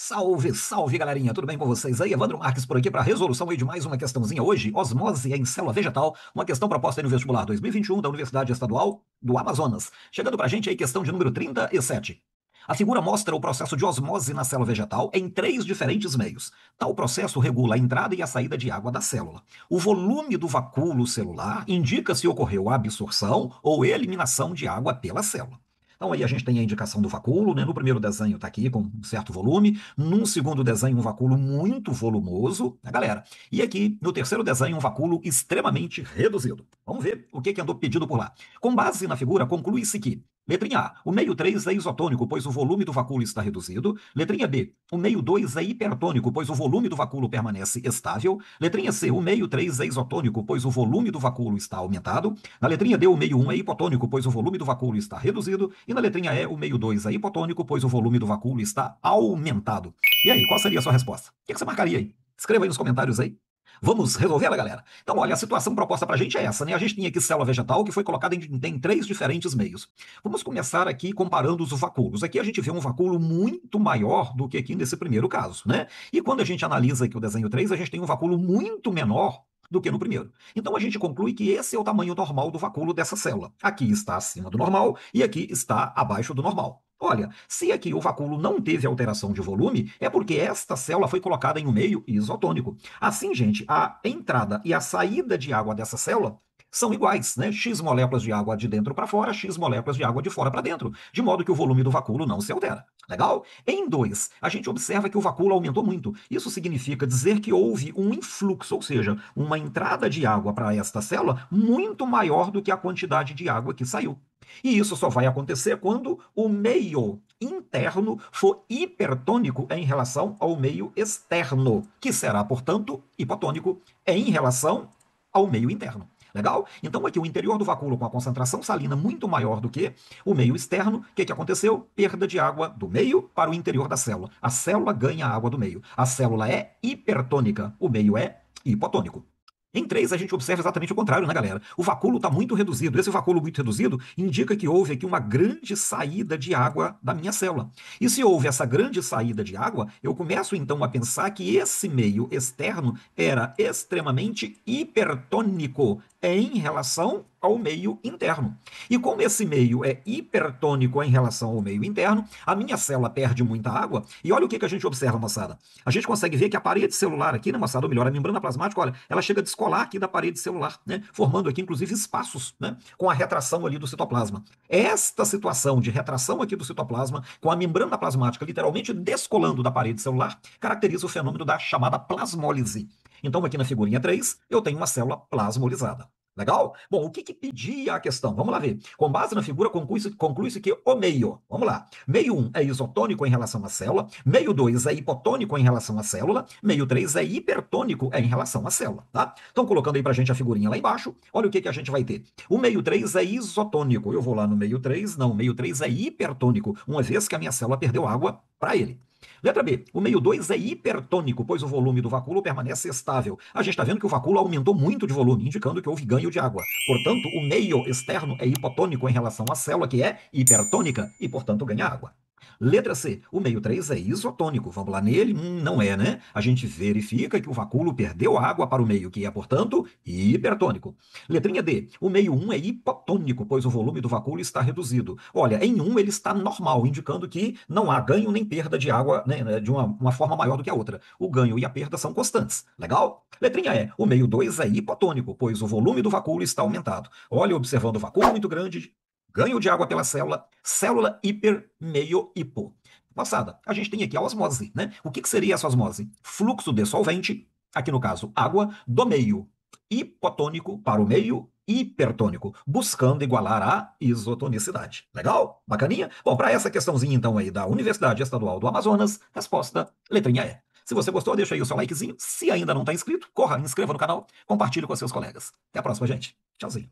Salve, salve, galerinha! Tudo bem com vocês aí? Evandro Marques por aqui para a resolução aí de mais uma questãozinha hoje. Osmose em célula vegetal, uma questão proposta aí no vestibular 2021 da Universidade Estadual do Amazonas. Chegando para a gente aí questão de número 37. A figura mostra o processo de osmose na célula vegetal em três diferentes meios. Tal processo regula a entrada e a saída de água da célula. O volume do vacúolo celular indica se ocorreu a absorção ou eliminação de água pela célula. Então aí a gente tem a indicação do vacúolo, né? No primeiro desenho está aqui com um certo volume, num segundo desenho um vacúolo muito volumoso, né, galera? E aqui no terceiro desenho um vacúolo extremamente reduzido. Vamos ver o que andou pedido por lá. Com base na figura, conclui-se que letrinha A, o meio 3 é isotônico, pois o volume do vacúolo está reduzido. Letrinha B, o meio 2 é hipertônico, pois o volume do vacúolo permanece estável. Letrinha C, o meio 3 é isotônico, pois o volume do vacúolo está aumentado. Na letrinha D, o meio 1 é hipotônico, pois o volume do vacúolo está reduzido. E na letrinha E, o meio 2 é hipotônico, pois o volume do vacúolo está aumentado. E aí, qual seria a sua resposta? O que você marcaria aí? Escreva aí nos comentários aí. Vamos resolvê-la, galera? Então, olha, a situação proposta para a gente é essa, né? A gente tem aqui célula vegetal que foi colocada em três diferentes meios. Vamos começar aqui comparando os vacúolos. Aqui a gente vê um vacúolo muito maior do que aqui nesse primeiro caso, né? E quando a gente analisa aqui o desenho 3, a gente tem um vacúolo muito menor do que no primeiro. Então a gente conclui que esse é o tamanho normal do vacúolo dessa célula. Aqui está acima do normal e aqui está abaixo do normal. Olha, se aqui o vacúolo não teve alteração de volume, é porque esta célula foi colocada em um meio isotônico. Assim, gente, a entrada e a saída de água dessa célula são iguais, né? X moléculas de água de dentro para fora, X moléculas de água de fora para dentro, de modo que o volume do vacúolo não se altera. Legal? Em 2, a gente observa que o vacúolo aumentou muito. Isso significa dizer que houve um influxo, ou seja, uma entrada de água para esta célula muito maior do que a quantidade de água que saiu. E isso só vai acontecer quando o meio interno for hipertônico em relação ao meio externo, que será, portanto, hipotônico em relação ao meio interno. Legal? Então, aqui o interior do vacúolo com a concentração salina muito maior do que o meio externo. O que aconteceu? Perda de água do meio para o interior da célula. A célula ganha água do meio. A célula é hipertônica, o meio é hipotônico. Em 3, a gente observa exatamente o contrário, né, galera? O vacúolo está muito reduzido. Esse vacúolo muito reduzido indica que houve aqui uma grande saída de água da minha célula. E se houve essa grande saída de água, eu começo então a pensar que esse meio externo era extremamente hipertônico em relação ao meio interno. E como esse meio é hipertônico em relação ao meio interno, a minha célula perde muita água. E olha o que a gente observa, moçada. A gente consegue ver que a parede celular aqui, né, moçada, ou melhor, a membrana plasmática, olha, ela chega a descolar aqui da parede celular, né, formando aqui, inclusive, espaços, né, com a retração ali do citoplasma. Esta situação de retração aqui do citoplasma, com a membrana plasmática literalmente descolando da parede celular, caracteriza o fenômeno da chamada plasmólise. Então, aqui na figurinha 3, eu tenho uma célula plasmolizada. Legal? Bom, o que pedia a questão? Vamos lá ver. Com base na figura, conclui-se que o meio, vamos lá, meio 1 é isotônico em relação à célula, meio 2 é hipotônico em relação à célula, meio 3 é hipertônico em relação à célula, tá? Então, colocando aí pra gente a figurinha lá embaixo, olha o que a gente vai ter. O meio 3 é isotônico, eu vou lá no meio 3, não, o meio 3 é hipertônico, uma vez que a minha célula perdeu água para ele. Letra B, o meio 2 é hipertônico, pois o volume do vacúolo permanece estável. A gente está vendo que o vacúolo aumentou muito de volume, indicando que houve ganho de água. Portanto, o meio externo é hipotônico em relação à célula, que é hipertônica, e, portanto, ganha água. Letra C, o meio 3 é isotônico. Vamos lá nele? Não é, né? A gente verifica que o vacúolo perdeu água para o meio, que é, portanto, hipertônico. Letrinha D, o meio 1 é hipotônico, pois o volume do vacúolo está reduzido. Olha, em 1 ele está normal, indicando que não há ganho nem perda de água, né, de uma forma maior do que a outra. O ganho e a perda são constantes. Legal? Letrinha E, o meio 2 é hipotônico, pois o volume do vacúolo está aumentado. Olha, observando o vacúolo muito grande, ganho de água pela célula, célula hiper, meio, hipo. Moçada, a gente tem aqui a osmose, né? O que seria essa osmose? Fluxo de solvente, aqui no caso água, do meio hipotônico para o meio hipertônico, buscando igualar a isotonicidade. Legal? Bacaninha? Bom, para essa questãozinha então aí da Universidade Estadual do Amazonas, resposta letrinha E. Se você gostou, deixa aí o seu likezinho. Se ainda não está inscrito, corra, inscreva no canal, compartilhe com seus colegas. Até a próxima, gente. Tchauzinho.